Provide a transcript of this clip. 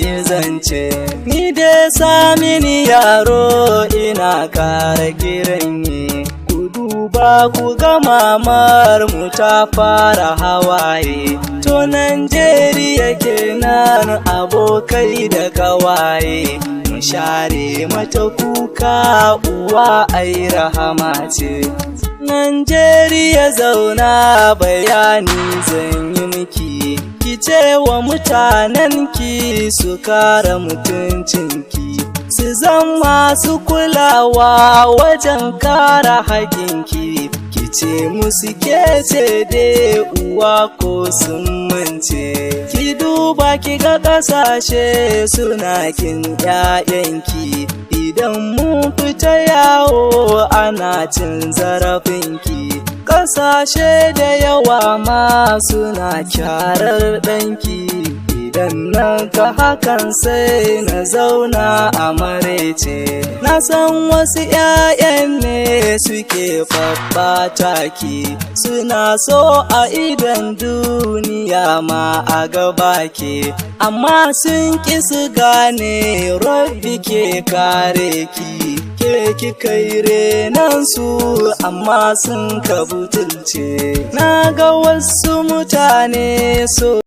yi zance. Ni dai samini yaro ina kara kiran yi, ku duba ku ga mamar mu ta fara hawaye. To Najeriya kenan abokai da kawaye, mu share mata kuka uwa ai rahama ce. Najeriya zauna bayani zan yi miki, ki ce wa mutanenki su kare mutuncinki, su zama su kulawa wajen kare haƙinki. Ki ce musu ke ce dai uwa ko sun mance. Ki duba ki ga ƙasashe suna kin 'ya'yanki, idan mun fita yawo ana cin zarafinki. Ƙasashe da yawa ma suna kyarar ɗanki, idan nan ka hakan sai na zauna a marece. Na san wasu 'ya'yan ne suke babbata ki, suna so a idan duniya ma a gaba ke, amma sun ƙi su gane Rabbi ke kare ki. Ke kika yi renon su amma sun ka butulce. Na ga wasu mutane so